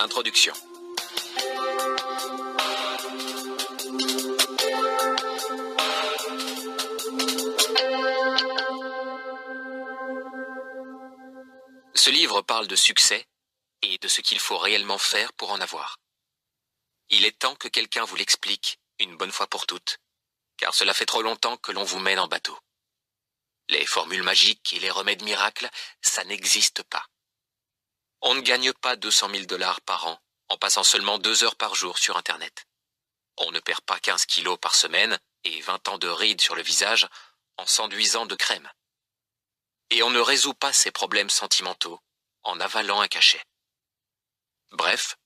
Introduction. Ce livre parle de succès et de ce qu'il faut réellement faire pour en avoir. Il est temps que quelqu'un vous l'explique une bonne fois pour toutes, car cela fait trop longtemps que l'on vous mène en bateau. Les formules magiques et les remèdes miracles, ça n'existe pas. On ne gagne pas 200 000 $ par an en passant seulement 2 heures par jour sur Internet. On ne perd pas 15 kilos par semaine et 20 ans de rides sur le visage en s'enduisant de crème. Et on ne résout pas ses problèmes sentimentaux en avalant un cachet. Bref,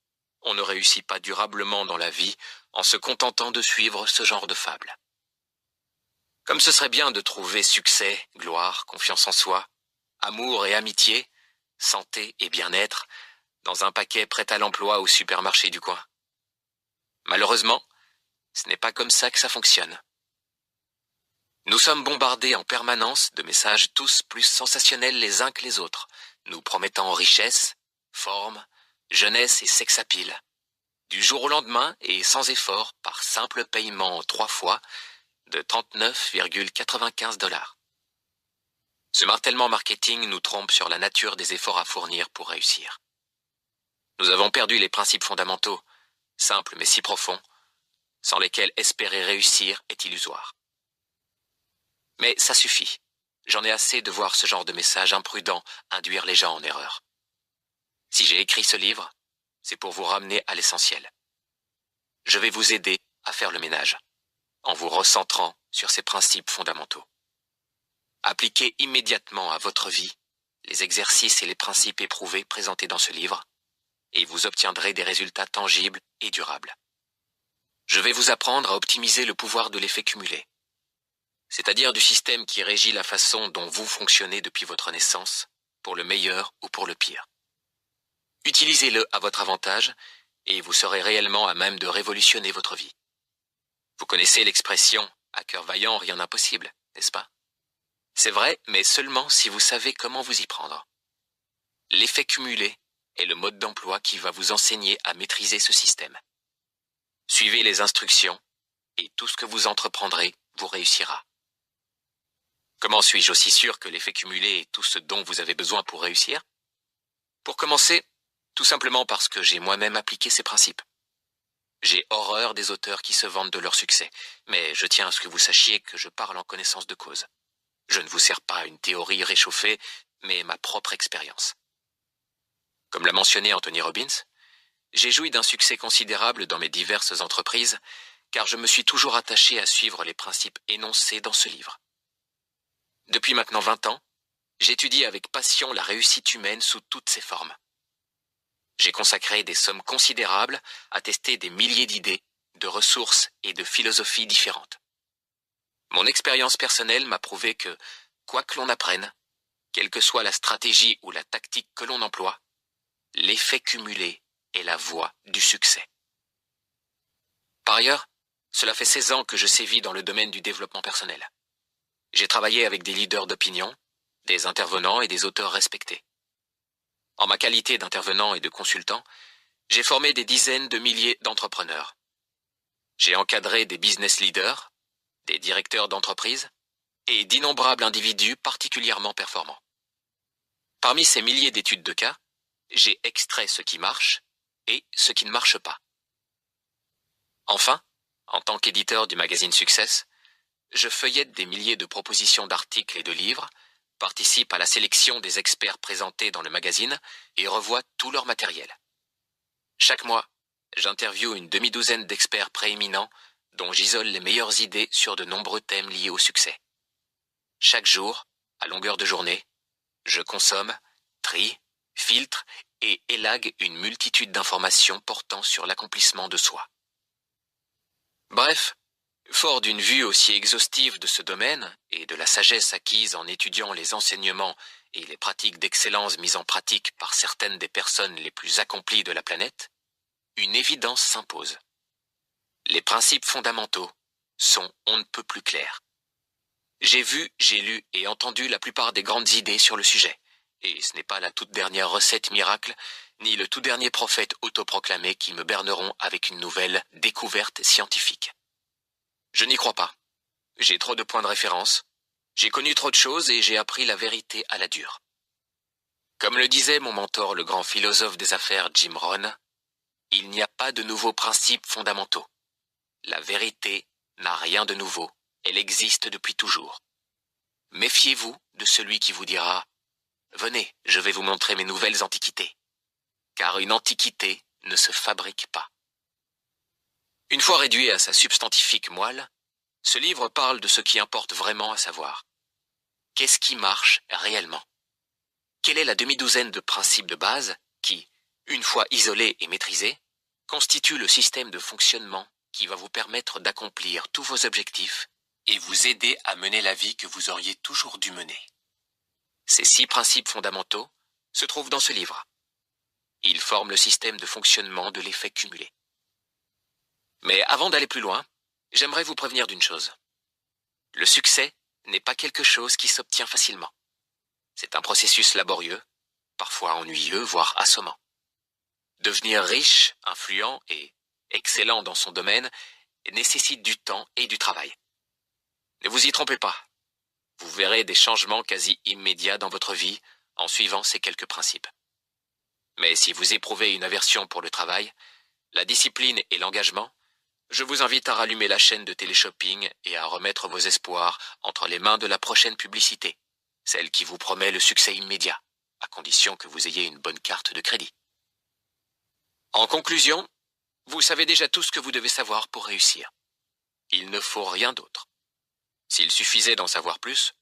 on ne réussit pas durablement dans la vie en se contentant de suivre ce genre de fable. Comme ce serait bien de trouver succès, gloire, confiance en soi, amour et amitié, santé et bien-être dans un paquet prêt à l'emploi au supermarché du coin. Malheureusement, ce n'est pas comme ça que ça fonctionne. Nous sommes bombardés en permanence de messages tous plus sensationnels les uns que les autres, nous promettant richesse, forme, jeunesse et sex-appeal. Du jour au lendemain et sans effort, par simple paiement 3 fois, de 39,95 $. Ce martèlement marketing nous trompe sur la nature des efforts à fournir pour réussir. Nous avons perdu les principes fondamentaux, simples mais si profonds, sans lesquels espérer réussir est illusoire. Mais ça suffit. J'en ai assez de voir ce genre de messages imprudents induire les gens en erreur. Si j'ai écrit ce livre, c'est pour vous ramener à l'essentiel. Je vais vous aider à faire le ménage, en vous recentrant sur ces principes fondamentaux. Appliquez immédiatement à votre vie les exercices et les principes éprouvés présentés dans ce livre, et vous obtiendrez des résultats tangibles et durables. Je vais vous apprendre à optimiser le pouvoir de l'effet cumulé, c'est-à-dire du système qui régit la façon dont vous fonctionnez depuis votre naissance, pour le meilleur ou pour le pire. Utilisez-le à votre avantage et vous serez réellement à même de révolutionner votre vie. Vous connaissez l'expression « à cœur vaillant, rien d'impossible », n'est-ce pas? C'est vrai, mais seulement si vous savez comment vous y prendre. L'effet cumulé est le mode d'emploi qui va vous enseigner à maîtriser ce système. Suivez les instructions et tout ce que vous entreprendrez vous réussira. Comment suis-je aussi sûr que l'effet cumulé est tout ce dont vous avez besoin pour réussir? Pour commencer, tout simplement parce que j'ai moi-même appliqué ces principes. J'ai horreur des auteurs qui se vantent de leur succès, mais je tiens à ce que vous sachiez que je parle en connaissance de cause. Je ne vous sers pas une théorie réchauffée, mais ma propre expérience. Comme l'a mentionné Anthony Robbins, j'ai joui d'un succès considérable dans mes diverses entreprises, car je me suis toujours attaché à suivre les principes énoncés dans ce livre. Depuis maintenant 20 ans, j'étudie avec passion la réussite humaine sous toutes ses formes. J'ai consacré des sommes considérables à tester des milliers d'idées, de ressources et de philosophies différentes. Mon expérience personnelle m'a prouvé que, quoi que l'on apprenne, quelle que soit la stratégie ou la tactique que l'on emploie, l'effet cumulé est la voie du succès. Par ailleurs, cela fait 16 ans que je sévis dans le domaine du développement personnel. J'ai travaillé avec des leaders d'opinion, des intervenants et des auteurs respectés. En ma qualité d'intervenant et de consultant, j'ai formé des dizaines de milliers d'entrepreneurs. J'ai encadré des business leaders, des directeurs d'entreprise et d'innombrables individus particulièrement performants. Parmi ces milliers d'études de cas, j'ai extrait ce qui marche et ce qui ne marche pas. Enfin, en tant qu'éditeur du magazine Success, je feuillette des milliers de propositions d'articles et de livres, participe à la sélection des experts présentés dans le magazine et revois tout leur matériel. Chaque mois, j'interviewe une demi-douzaine d'experts prééminents dont j'isole les meilleures idées sur de nombreux thèmes liés au succès. Chaque jour, à longueur de journée, je consomme, trie, filtre et élague une multitude d'informations portant sur l'accomplissement de soi. Bref, fort d'une vue aussi exhaustive de ce domaine et de la sagesse acquise en étudiant les enseignements et les pratiques d'excellence mises en pratique par certaines des personnes les plus accomplies de la planète, une évidence s'impose. Les principes fondamentaux sont on ne peut plus clairs. J'ai vu, j'ai lu et entendu la plupart des grandes idées sur le sujet, et ce n'est pas la toute dernière recette miracle, ni le tout dernier prophète autoproclamé qui me berneront avec une nouvelle découverte scientifique. Je n'y crois pas. J'ai trop de points de référence, j'ai connu trop de choses et j'ai appris la vérité à la dure. Comme le disait mon mentor, le grand philosophe des affaires Jim Rohn, il n'y a pas de nouveaux principes fondamentaux. La vérité n'a rien de nouveau, elle existe depuis toujours. Méfiez-vous de celui qui vous dira « Venez, je vais vous montrer mes nouvelles antiquités », car une antiquité ne se fabrique pas. Une fois réduit à sa substantifique moelle, ce livre parle de ce qui importe vraiment à savoir. Qu'est-ce qui marche réellement? Quelle est la demi-douzaine de principes de base qui, une fois isolés et maîtrisés, constituent le système de fonctionnement qui va vous permettre d'accomplir tous vos objectifs et vous aider à mener la vie que vous auriez toujours dû mener? Ces 6 principes fondamentaux se trouvent dans ce livre. Ils forment le système de fonctionnement de l'effet cumulé. Mais avant d'aller plus loin, j'aimerais vous prévenir d'une chose. Le succès n'est pas quelque chose qui s'obtient facilement. C'est un processus laborieux, parfois ennuyeux, voire assommant. Devenir riche, influent et excellent dans son domaine nécessite du temps et du travail. Ne vous y trompez pas. Vous verrez des changements quasi immédiats dans votre vie en suivant ces quelques principes. Mais si vous éprouvez une aversion pour le travail, la discipline et l'engagement, je vous invite à rallumer la chaîne de téléshopping et à remettre vos espoirs entre les mains de la prochaine publicité, celle qui vous promet le succès immédiat, à condition que vous ayez une bonne carte de crédit. En conclusion, vous savez déjà tout ce que vous devez savoir pour réussir. Il ne faut rien d'autre. S'il suffisait d'en savoir plus,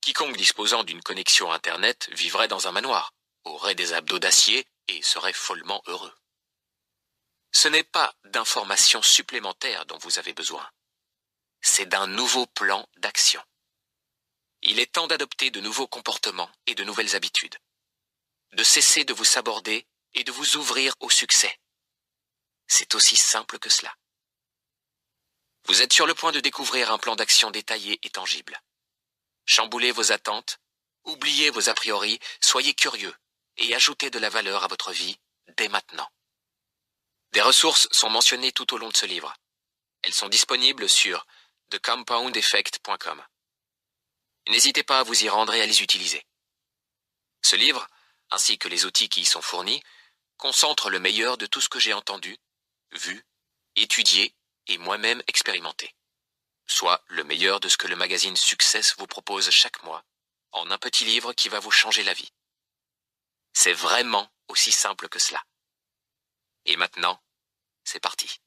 quiconque disposant d'une connexion Internet vivrait dans un manoir, aurait des abdos d'acier et serait follement heureux. Ce n'est pas d'informations supplémentaires dont vous avez besoin. C'est d'un nouveau plan d'action. Il est temps d'adopter de nouveaux comportements et de nouvelles habitudes. De cesser de vous saborder et de vous ouvrir au succès. C'est aussi simple que cela. Vous êtes sur le point de découvrir un plan d'action détaillé et tangible. Chamboulez vos attentes, oubliez vos a priori, soyez curieux et ajoutez de la valeur à votre vie dès maintenant. Des ressources sont mentionnées tout au long de ce livre. Elles sont disponibles sur thecompoundeffect.com. N'hésitez pas à vous y rendre et à les utiliser. Ce livre, ainsi que les outils qui y sont fournis, concentrent le meilleur de tout ce que j'ai entendu, vu, étudié et moi-même expérimenté. Soit le meilleur de ce que le magazine Success vous propose chaque mois, en un petit livre qui va vous changer la vie. C'est vraiment aussi simple que cela. Et maintenant, c'est parti.